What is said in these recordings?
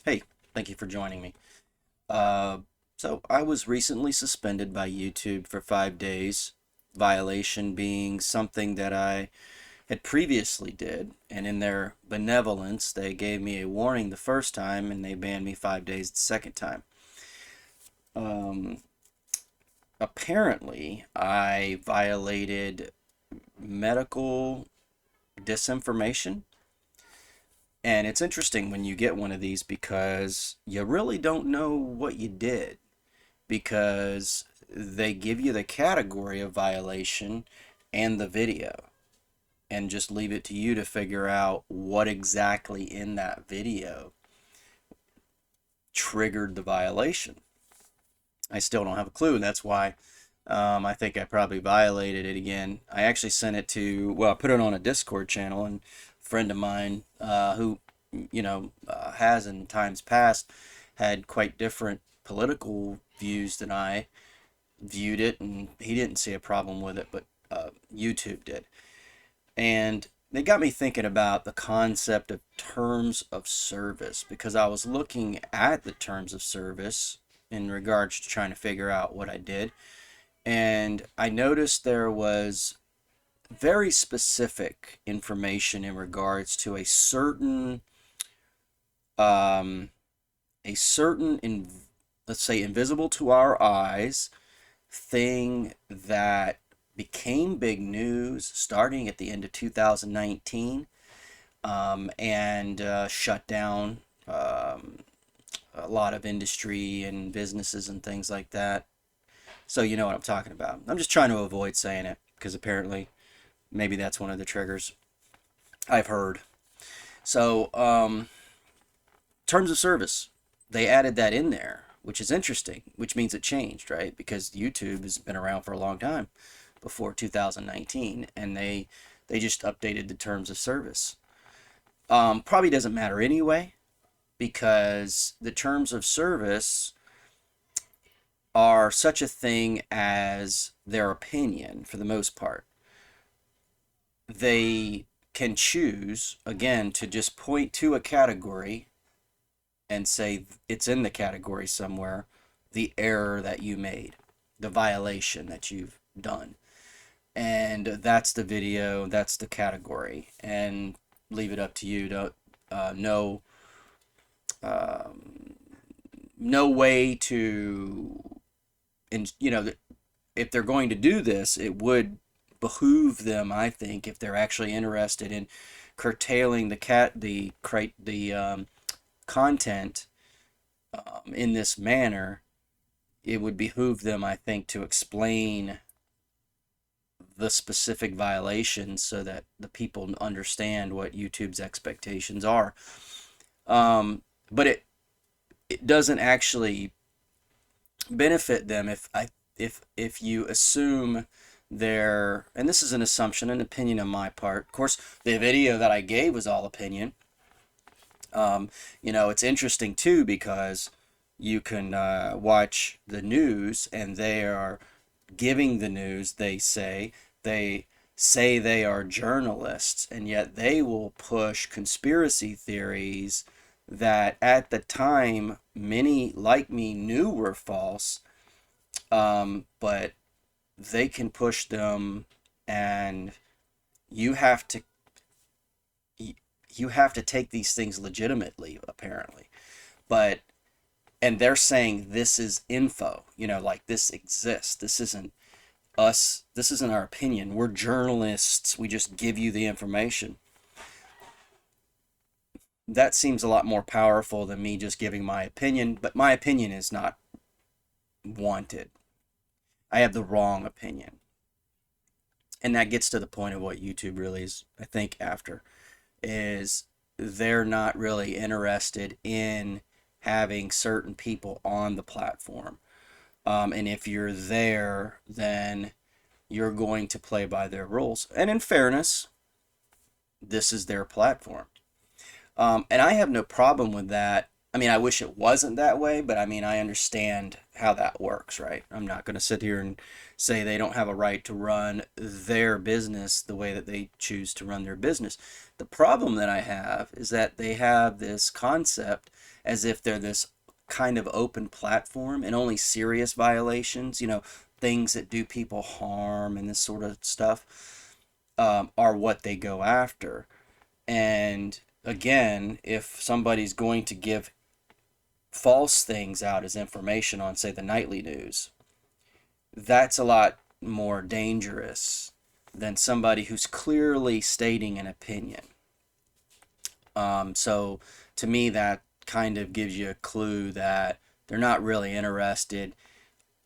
Hey, thank you for joining me. Uh, so I was recently suspended by YouTube for 5 days, violation being something that I had previously did, and in their benevolence, they gave me a warning the first time and they banned me 5 days the second time. Um, Apparently, I violated medical disinformation. And it's interesting when you get one of these because you really don't know what you did, because they give you the category of violation and the video and just leave it to you to figure out what exactly in that video triggered the violation. I still don't have a clue, and that's why I think I probably violated it again. I actually sent it to, well, I put it on a Discord channel, and a friend of mine who, has in times past had quite different political views than I viewed it, and he didn't see a problem with it, but YouTube did. And it got me thinking about the concept of terms of service, because I was looking at the terms of service in regards to trying to figure out what I did. And I noticed there was very specific information in regards to um, let's say, invisible to our eyes thing that became big news starting at the end of 2019, and shut down a lot of industry and businesses and things like that. So you know what I'm talking about. I'm just trying to avoid saying it because apparently maybe that's one of the triggers I've heard. So, terms of service, they added that in there, which is interesting, which means it changed, right? Because YouTube has been around for a long time before 2019, and they just updated the terms of service. Probably doesn't matter anyway, because the terms of service are such a thing as their opinion for the most part. They can choose, again, to just point to a category and say it's in the category somewhere, the error that you made, the violation that you've done. And that's the video, that's the category, and leave it up to you to know um, no way to, and if they're going to do this, it would behoove them, I think, if they're actually interested in curtailing the content in this manner. It would behoove them, I think, to explain the specific violations so that the people understand what YouTube's expectations are. But it doesn't actually benefit them if you assume their, and this is an assumption, an opinion on my part. Of course, the video that I gave was all opinion. It's interesting too because you can watch the news and they are giving the news. They say they are journalists, and yet they will push conspiracy theories that at the time many like me knew were false, but they can push them, and you have to you have to take these things legitimately, apparently. But and they're saying this is info, like this exists. This isn't us. This isn't our opinion. We're journalists. We just give you the information. That seems a lot more powerful than me just giving my opinion, but my opinion is not wanted. I have the wrong opinion. And that gets to the point of what YouTube really is, I think, after, is they're not really interested in having certain people on the platform. And if you're there, then you're going to play by their rules. And in fairness, this is their platform. And I have no problem with that. I mean, I wish it wasn't that way, but I mean, I understand how that works, right? I'm not going to sit here and say they don't have a right to run their business the way that they choose to run their business. The problem that I have is that they have this concept as if they're this kind of open platform, and only serious violations, things that do people harm and this sort of stuff, are what they go after. And again, if somebody's going to give false things out as information on, say, the nightly news, that's a lot more dangerous than somebody who's clearly stating an opinion. So to me, that kind of gives you a clue that they're not really interested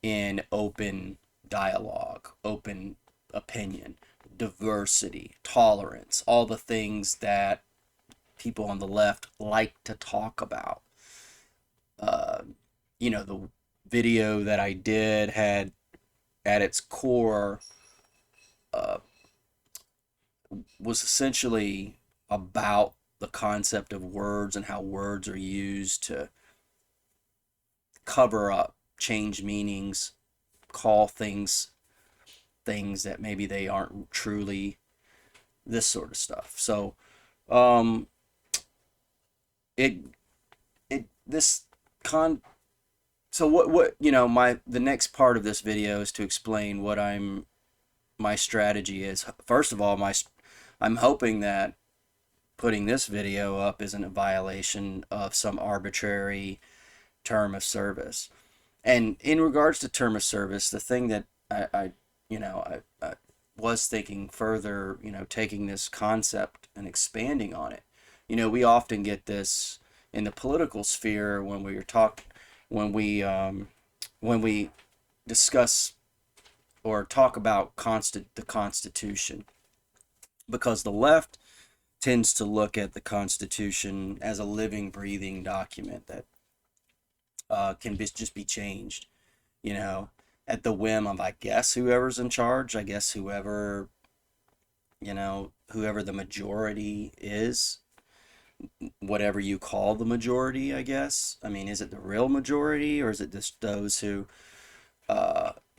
in open dialogue, open opinion, diversity, tolerance, all the things that people on the left like to talk about. Uh, the video that I did had at its core, uh, was essentially about the concept of words and how words are used to cover up, change meanings, call things that maybe they aren't truly, this sort of stuff. So, um, it it this con so what my the next part of this video is to explain what my strategy is. First of all, I'm hoping that putting this video up isn't a violation of some arbitrary term of service. And in regards to term of service, the thing that I was thinking further, taking this concept and expanding on it. We often get this in the political sphere when we discuss or talk about the Constitution, because the left tends to look at the Constitution as a living, breathing document that just be changed, you know, at the whim of, I guess, whoever's in charge. I guess whoever the majority is, whatever you call the majority, I guess. I mean, is it the real majority, or is it just those who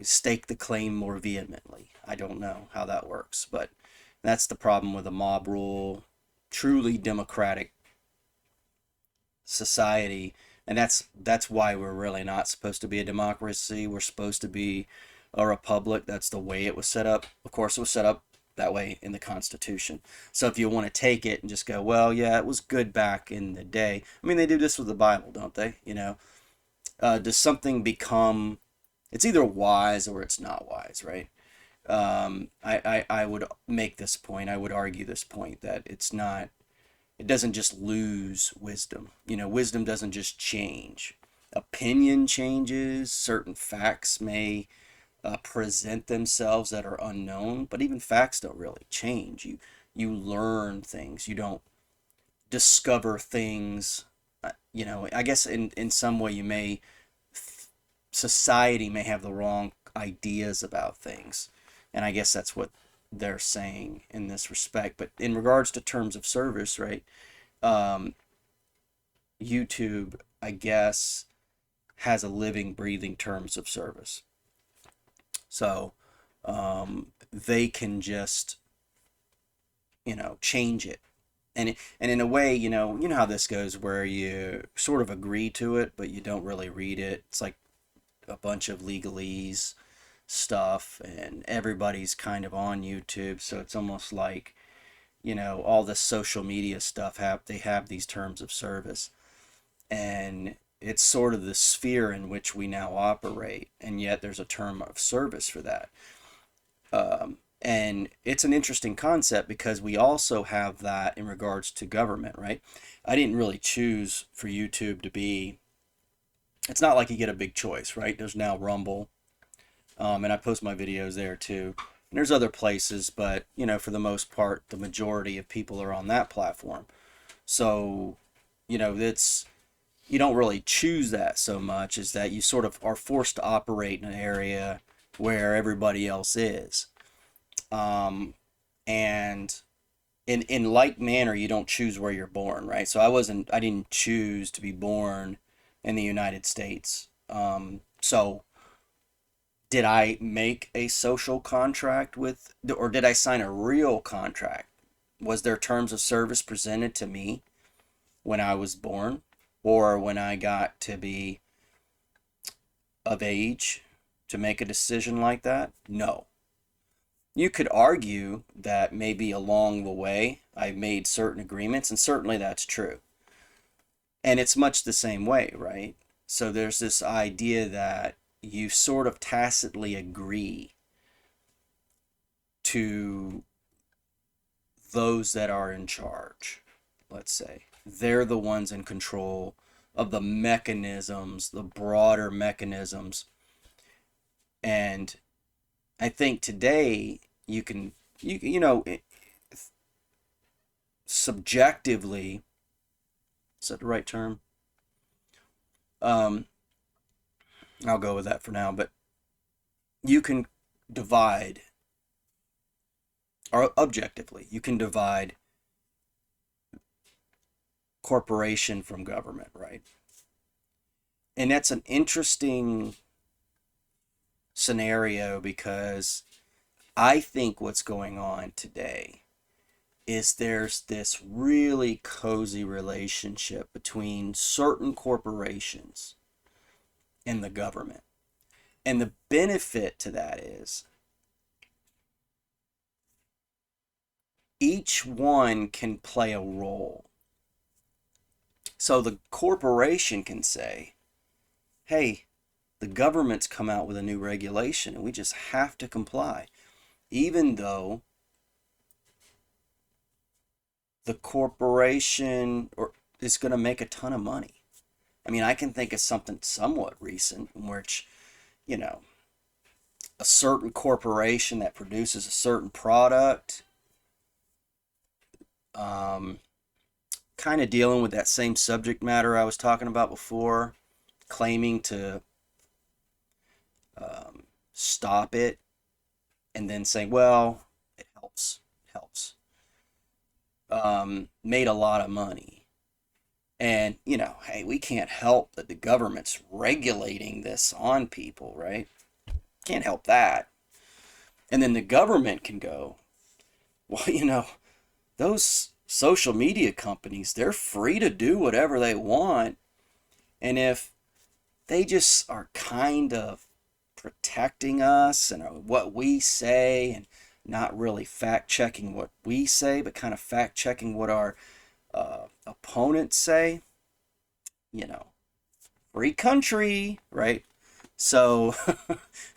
stake the claim more vehemently? I don't know how that works, but that's the problem with a mob rule, truly democratic society. And that's why we're really not supposed to be a democracy. We're supposed to be a republic. That's the way it was set up. Of course, it was set up that way in the Constitution. So if you want to take it and just go, well, yeah, it was good back in the day. I mean, they do this with the Bible, don't they? Does something become? It's either wise or it's not wise, right? I would make this point. I would argue this point that it doesn't just lose wisdom. Wisdom doesn't just change. Opinion changes. Certain facts may present themselves that are unknown, but even facts don't really change. You learn things. You don't discover things. I guess in some way society may have the wrong ideas about things, and I guess that's what they're saying in this respect. But in regards to terms of service, right? Um, YouTube, I guess, has a living, breathing terms of service. So they can just, change it. And in a way, you know how this goes, where you sort of agree to it, but you don't really read it. It's like a bunch of legalese stuff, and everybody's kind of on YouTube, so it's almost like, all the social media stuff they have these terms of service, and it's sort of the sphere in which we now operate, and yet there's a term of service for that. And it's an interesting concept because we also have that in regards to government, right? I didn't really choose for YouTube to be, it's not like you get a big choice, right? There's now Rumble, and I post my videos there too. And there's other places, but for the most part, the majority of people are on that platform. So, it's you don't really choose that so much, is that you sort of are forced to operate in an area where everybody else is. And in like manner, you don't choose where you're born, right? So I didn't choose to be born in the United States. So did I make a social contract or did I sign a real contract? Was there terms of service presented to me when I was born or when I got to be of age to make a decision like that? No. You could argue that maybe along the way I made certain agreements, and certainly that's true. And it's much the same way, right? So there's this idea that you sort of tacitly agree to those that are in charge, let's say. They're the ones in control of the mechanisms, the broader mechanisms. And I think today you know, subjectively, is that the right term? Um, I'll go with that for now, but you can divide, or objectively, you can divide corporation from government, right? And that's an interesting scenario because I think what's going on today is there's this really cozy relationship between certain corporations and the government. And the benefit to that is each one can play a role. So the corporation can say, hey, the government's come out with a new regulation and we just have to comply, even though the corporation is going to make a ton of money. I mean, I can think of something somewhat recent in which, you know, a certain corporation that produces a certain product, um, kind of dealing with that same subject matter I was talking about before, claiming to stop it and then saying, well, it helps, it helps. Made a lot of money. And, you know, hey, we can't help that the government's regulating this on people, right? Can't help that. And then the government can go, well, you know, those social media companies, they're free to do whatever they want. And if they just are kind of protecting us and what we say and not really fact checking what we say, but kind of fact checking what our opponents say, you know, free country, right? So,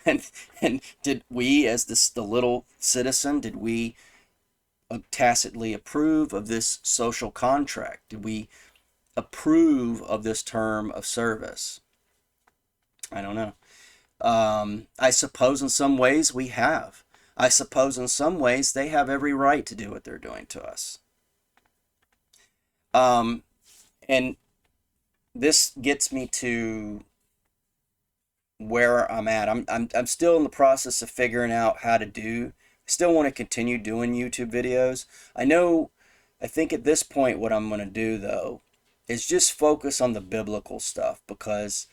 and and did we, as the little citizen, did we tacitly approve of this social contract? Did we approve of this term of service? I don't know. I suppose in some ways we have. I suppose in some ways they have every right to do what they're doing to us. Um, and this gets me to where I'm at. I'm still in the process of figuring out how to do. I still want to continue doing YouTube videos. I think at this point what I'm going to do though is just focus on the biblical stuff because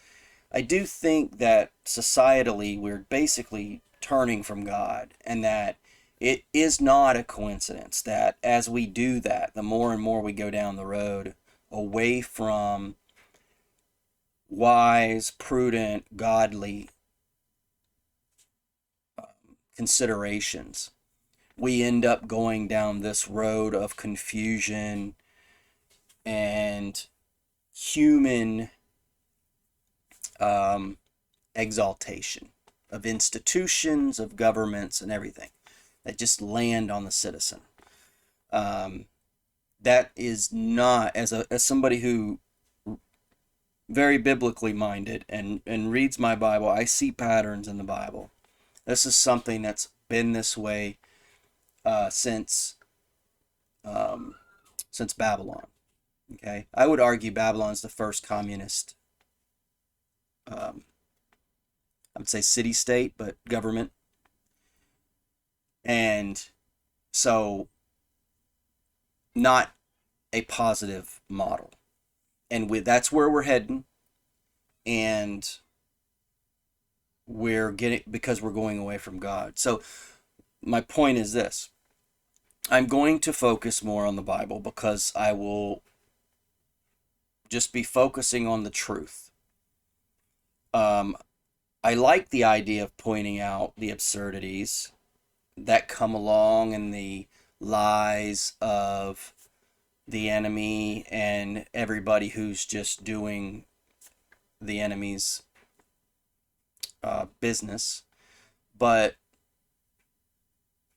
I do think that societally we're basically turning from God and that it is not a coincidence that as we do that, the more and more we go down the road away from wise, prudent, godly considerations, we end up going down this road of confusion and human exaltation of institutions, of governments, and everything that just land on the citizen. That is not, as somebody who very biblically minded and reads my Bible, I see patterns in the Bible. This is something that's been this way since Babylon. Okay, I would argue Babylon's the first communist, um, I would say city-state, but government. And so not a positive model. And that's where we're heading. And we're getting, because we're going away from God. So my point is this. I'm going to focus more on the Bible because I will just be focusing on the truth. Um, I like the idea of pointing out the absurdities that come along and the lies of the enemy and everybody who's just doing the enemy's business. But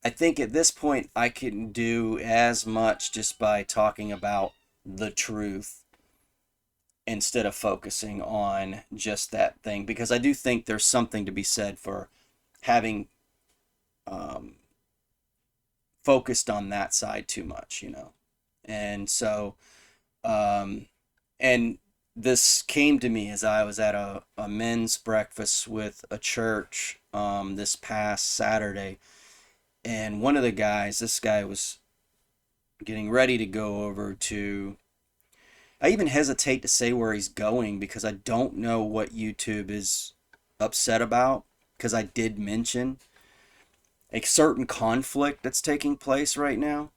I think at this point I can do as much just by talking about the truth instead of focusing on just that thing, because I do think there's something to be said for having um, focused on that side too much, you know. And so, um, and this came to me as I was at a men's breakfast with a church this past Saturday. And one of the guys, this guy was getting ready to go over to, I even hesitate to say where he's going because I don't know what YouTube is upset about, because I did mention a certain conflict that's taking place right now.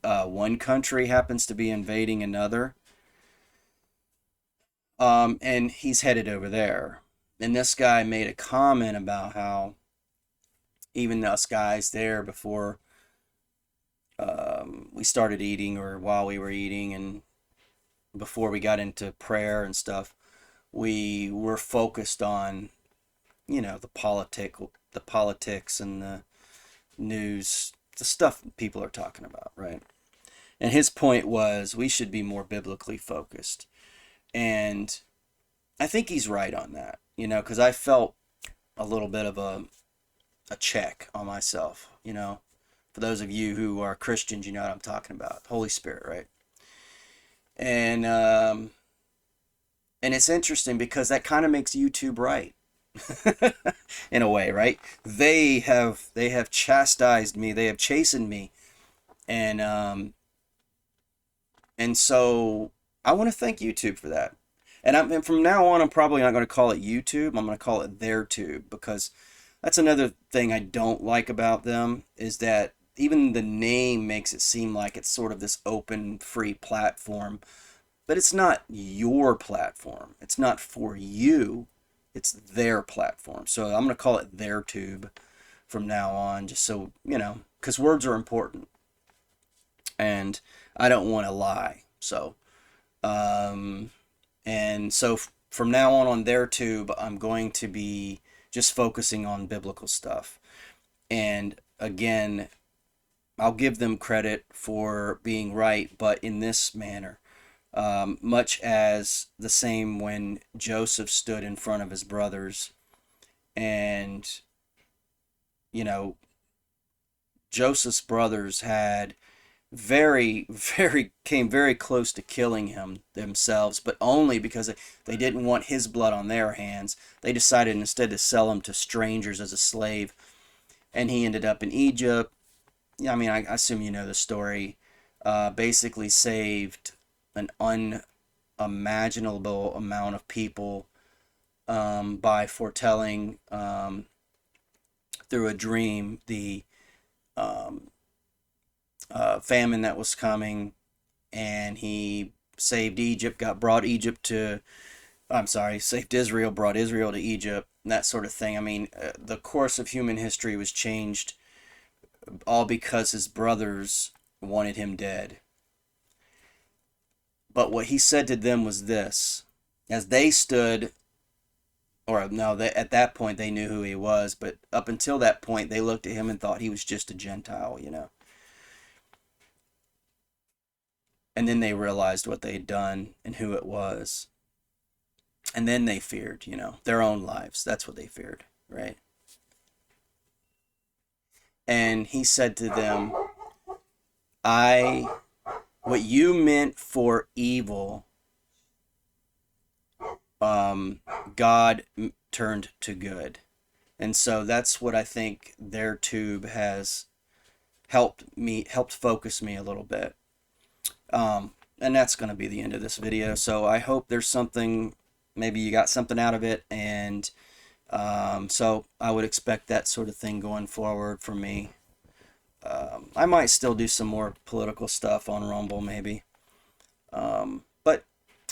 One country happens to be invading another, and he's headed over there. And this guy made a comment about how even us guys there before we started eating, or while we were eating, and before we got into prayer and stuff, we were focused on, you know, the politics and the news, the stuff people are talking about, right? And his point was we should be more biblically focused. And I think he's right on that, you know, because I felt a little bit of a check on myself, you know. For those of you who are Christians, you know what I'm talking about. Holy Spirit, right? And and it's interesting because that kind of makes YouTube right. In a way, right? They have chastised me, they have chastened me, and and so I want to thank YouTube for that. And from now on, I'm probably not going to call it YouTube. I'm going to call it their tube, because that's another thing I don't like about them, is that even the name makes it seem like it's sort of this open, free platform, but it's not your platform. It's not for you. It's their platform. So I'm going to call it their tube from now on, just so, you know, because words are important and I don't want to lie. So, um, and so from now on their tube, I'm going to be just focusing on biblical stuff. And again, I'll give them credit for being right, but in this manner. Much as the same when Joseph stood in front of his brothers, and, you know, Joseph's brothers had came very close to killing him themselves, but only because they didn't want his blood on their hands. They decided instead to sell him to strangers as a slave, and he ended up in Egypt. Yeah, I mean, I assume you know the story. Basically saved an unimaginable amount of people by foretelling through a dream the um, famine that was coming, and he saved Egypt, brought Egypt to, I'm sorry, saved Israel, brought Israel to Egypt, and that sort of thing. I mean, the course of human history was changed all because his brothers wanted him dead. But what he said to them was this, as they stood, or no, at that point they knew who he was, but up until that point they looked at him and thought he was just a Gentile, you know. And then they realized what they had done and who it was. And then they feared, you know, their own lives. That's what they feared, right? And he said to them, I, what you meant for evil, um, God turned to good. And so that's what I think their tube has helped focus me a little bit. And that's going to be the end of this video. So I hope there's something, maybe you got something out of it. And so I would expect that sort of thing going forward for me. I might still do some more political stuff on Rumble, maybe. But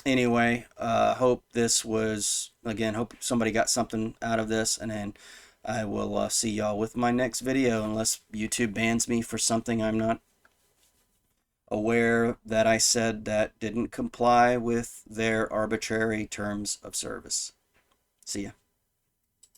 anyway, hope this was, again, hope somebody got something out of this, and then I will see y'all with my next video, unless YouTube bans me for something I'm not aware that I said that didn't comply with their arbitrary terms of service. See ya.